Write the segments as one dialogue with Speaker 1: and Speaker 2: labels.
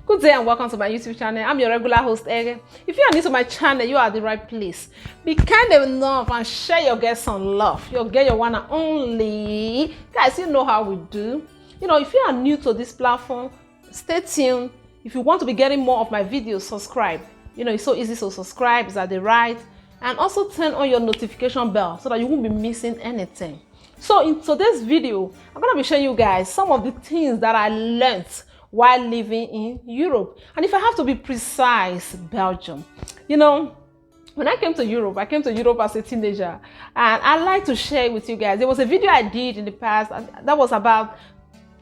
Speaker 1: Good day and welcome to my YouTube channel. I'm your regular host, Ege. If you are new to my channel, you are at the right place. Be kind enough and share your girl some love. Your girl, your one and only. Guys, you know how we do. If you are new to this platform, stay tuned. If you want to be getting more of my videos, subscribe. It's so easy to subscribe. It's at the right. And also turn on your notification bell so that you won't be missing anything. So in today's video, I'm going to be showing you guys some of the things that I learned while living in Europe. And if I have to be precise, Belgium. When I came to Europe as a teenager, and I like to share with you guys. There was a video I did in the past, that was about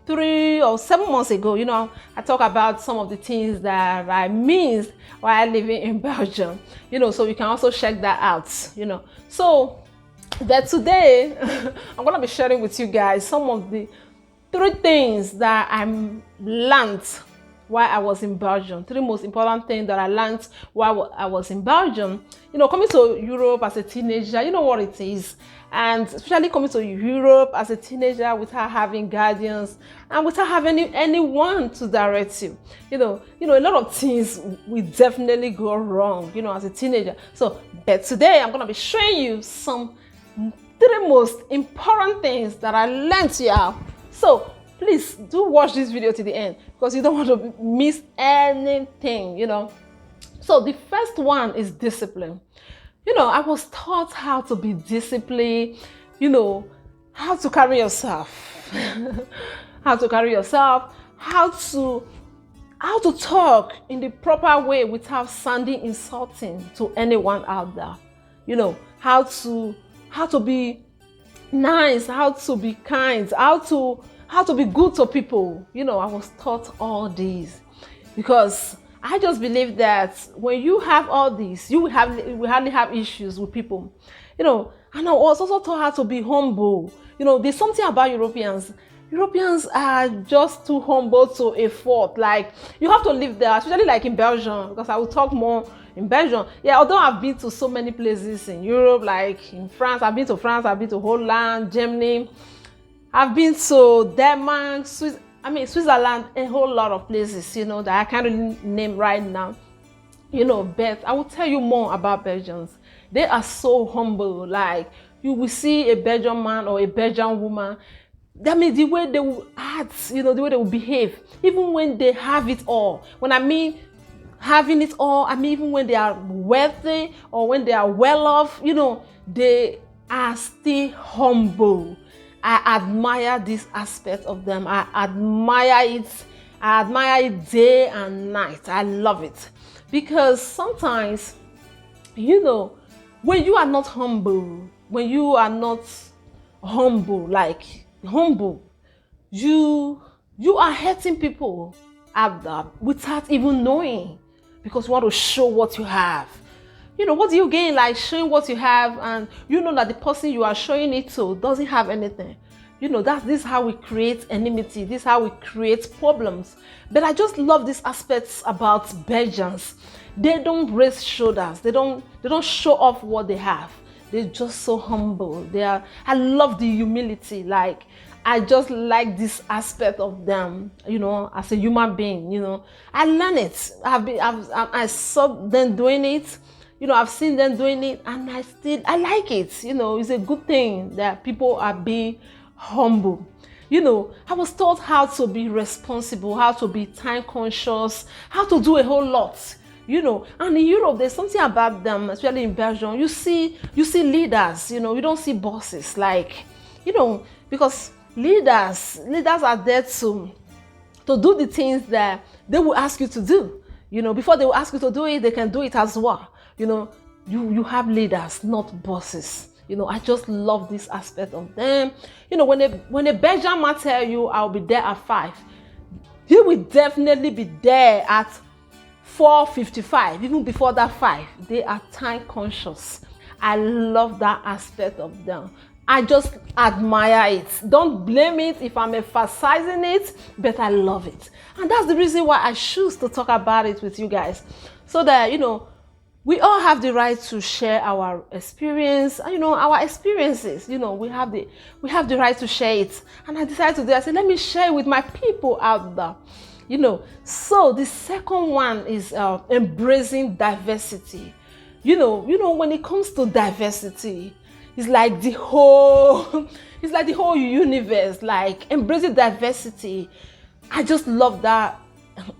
Speaker 1: 3 or 7 months ago. I talk about some of the things that I missed while living in Belgium. So you can also check that out. But today I'm gonna be sharing with you guys some of the 3 things that I learned while I was in Belgium. 3 most important things that I learned while I was in Belgium. Coming to Europe as a teenager, you know what it is. And especially coming to Europe as a teenager without having guardians and without having anyone to direct you. A lot of things will definitely go wrong, as a teenager. But today I'm going to be showing you some 3 most important things that I learned here. So please do watch this video to the end because you don't want to miss anything, So the first one is discipline. I was taught how to be disciplined, how to carry yourself, how to talk in the proper way without sounding insulting to anyone out there. How to be nice, how to be kind, how to be good to people. I was taught all these because I just believe that when you have all these, you will hardly have issues with people. And I was also taught how to be humble. There's something about Europeans. Europeans are just too humble to a fault. Like, you have to live there, especially like in Belgium, because I will talk more in Belgium. Yeah, although I've been to so many places in Europe, like in France, I've been to Holland, Germany. I've been to Denmark, Switzerland, a whole lot of places, that I can't really name right now. But I will tell you more about Belgians. They are so humble. Like, you will see a Belgian man or a Belgian woman. That means the way they will act, the way they will behave, even when they have it all. When I mean having it all, I mean even when they are wealthy or when they are well off, they are still humble. I admire this aspect of them. I admire it day and night. I love it. Because sometimes, when you are not humble, you are hurting people out there without even knowing, because you want to show what you have. What do you gain like showing what you have, and that the person you are showing it to doesn't have anything? This is how we create enmity. This is how we create problems. But I just love these aspects about Belgians. They don't raise shoulders. They don't show off what they have. They're just so humble. I love the humility. Like, I just like this aspect of them, as a human being. I learn it. I saw them doing it. I've seen them doing it, and I like it. It's a good thing that people are being humble. I was taught how to be responsible, how to be time conscious, how to do a whole lot. And in Europe, there's something about them, especially in Belgium. You see leaders. You don't see bosses. Like, because leaders are there to do the things that they will ask you to do. Before they will ask you to do it, they can do it as well. You have leaders, not bosses. I just love this aspect of them. When a Belgian man tell you I'll be there at 5, he will definitely be there at 4:55, even before that 5. They are time conscious. I love that aspect of them. I just admire it. Don't blame it if I'm emphasizing it, but I love it. And that's the reason why I choose to talk about it with you guys. So that, we all have the right to share our experience, our experiences. We have the right to share it. And I decided today, I said, let me share it with my people out there. So the second one is embracing diversity. When it comes to diversity, it's like the whole it's like the whole universe, like embracing diversity. I just love that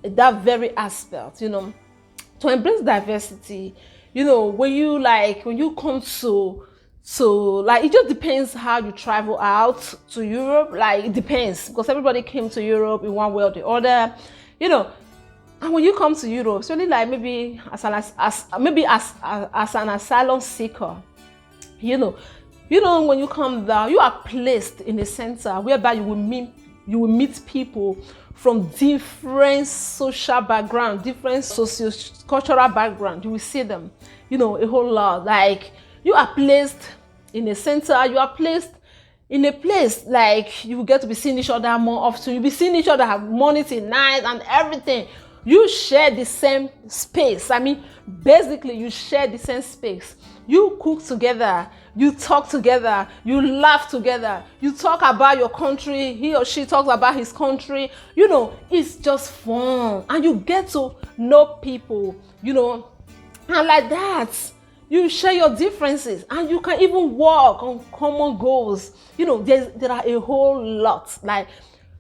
Speaker 1: very aspect. To embrace diversity, when you come to like, it just depends how you travel out to Europe. Like, it depends, because everybody came to Europe in one way or the other, and when you come to Europe, it's really like maybe as an asylum seeker, when you come there, you are placed in a center whereby you will meet people from different social background, different socio-cultural background. You will see them, a whole lot. Like, you are placed in a center, you are placed in a place, like, you will get to be seeing each other more often. You'll be seeing each other morning till night and everything. You share the same space. I mean, basically, you share the same space. You cook together, you talk together, you laugh together, you talk about your country, he or she talks about his country. It's just fun. And you get to know people, and like that, you share your differences, and you can even work on common goals. There are a whole lot. Like,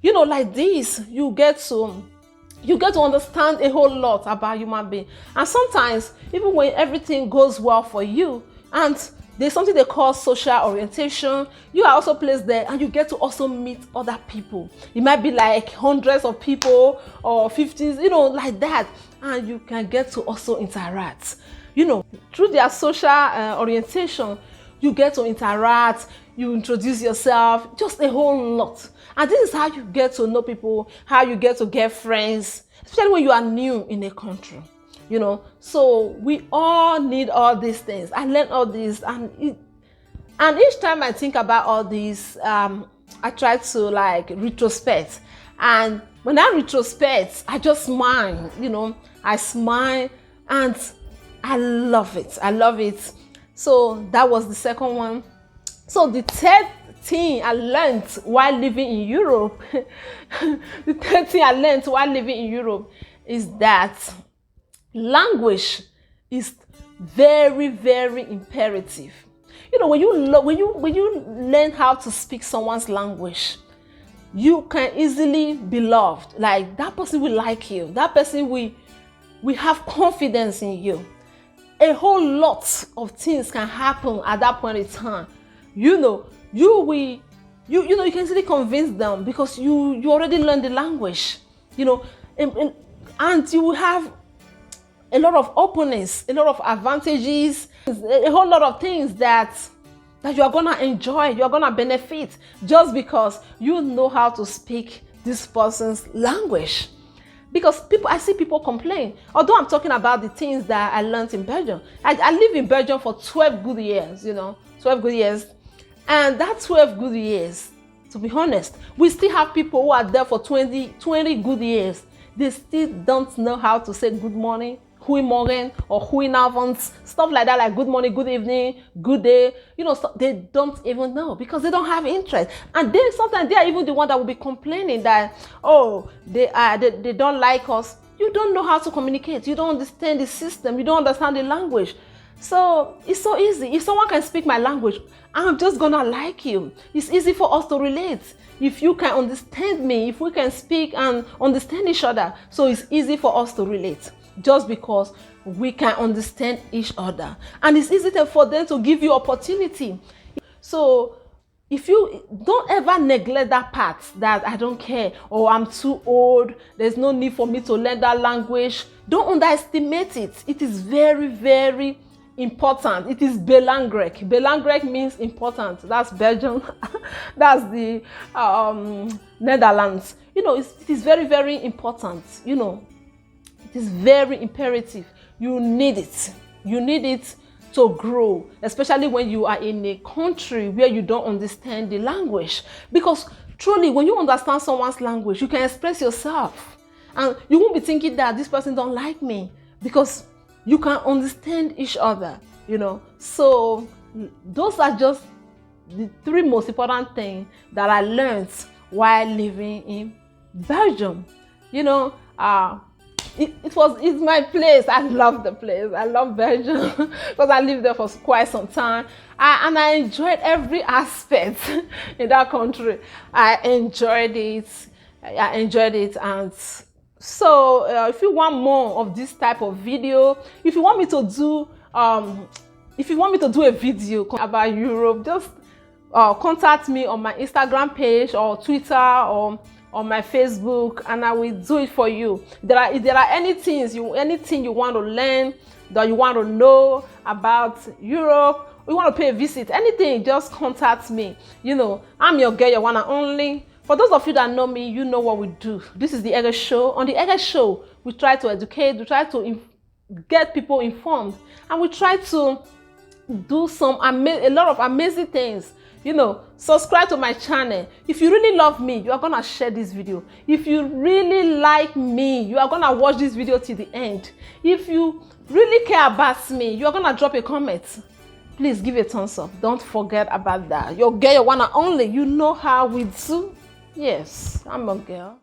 Speaker 1: like this, you get to understand a whole lot about human being. And sometimes, even when everything goes well for you, and there's something they call social orientation, you are also placed there, and you get to also meet other people. It might be like hundreds of people or 50s, like that. And you can get to also interact. Through their social orientation, you get to interact, you introduce yourself, just a whole lot. And this is how you get to know people, how you get to get friends, especially when you are new in a country, So we all need all these things. I learned all this, and each time I think about all these, I try to like retrospect. And when I retrospect, I just smile, I smile, and I love it. I love it. So that was the second one. So the third thing I learned while living in Europe, is that language is very, very imperative. When you learn how to speak someone's language, you can easily be loved. Like, that person will like you. That person will have confidence in you. A whole lot of things can happen at that point in time. You can easily convince them, because you already learned the language, and you will have a lot of openness, a lot of advantages, a whole lot of things that you are gonna enjoy, you are gonna benefit, just because you know how to speak this person's language. Because I see people complain. Although I'm talking about the things that I learned in Belgium. I lived in Belgium for 12 good years, 12 good years. And that 12 good years, to be honest, we still have people who are there for 20 good years. They still don't know how to say good morning, goeiemorgen, or goedenavond, stuff like that, like good morning, good evening, good day. They don't even know, because they don't have interest. And sometimes they are even the one that will be complaining that, they don't like us. You don't know how to communicate. You don't understand the system. You don't understand the language. So it's so easy. If someone can speak my language, I'm just gonna like you. It's easy for us to relate. If you can understand me, if we can speak and understand each other, so it's easy for us to relate, just because we can understand each other. And it's easy for them to give you opportunity. So if you don't ever neglect that part, that I don't care, or I'm too old, there's no need for me to learn that language, don't underestimate it. It is very, very important. It is belangrijk. Belangrijk means important. That's Belgium. That's the Netherlands. It is very, very important. It is very imperative. You need it. You need it to grow, especially when you are in a country where you don't understand the language. Because truly, when you understand someone's language, you can express yourself. And you won't be thinking that this person don't like me, because you can understand each other, So those are just the three most important things that I learned while living in Belgium. You know, it's my place. I love the place. I love Belgium because I lived there for quite some time. And I enjoyed every aspect in that country. I enjoyed it. And so if you want more of this type of video, if you want me to do a video about Europe, just contact me on my Instagram page or Twitter or on my Facebook, and I will do it for you. If there are anything you want to learn, that you want to know about Europe, you want to pay a visit, anything, just contact me. You know, I'm your girl, your one and only. For those of you that know me, you know what we do. This is the Ege Show. On the Ege Show, we try to educate, we try to get people informed, and we try to do a lot of amazing things. You know, subscribe to my channel. If you really love me, you are gonna share this video. If you really like me, you are gonna watch this video till the end. If you really care about me, you are gonna drop a comment. Please give a thumbs up. Don't forget about that. Your girl, your one and only. You know how we do. Yes, I'm a girl.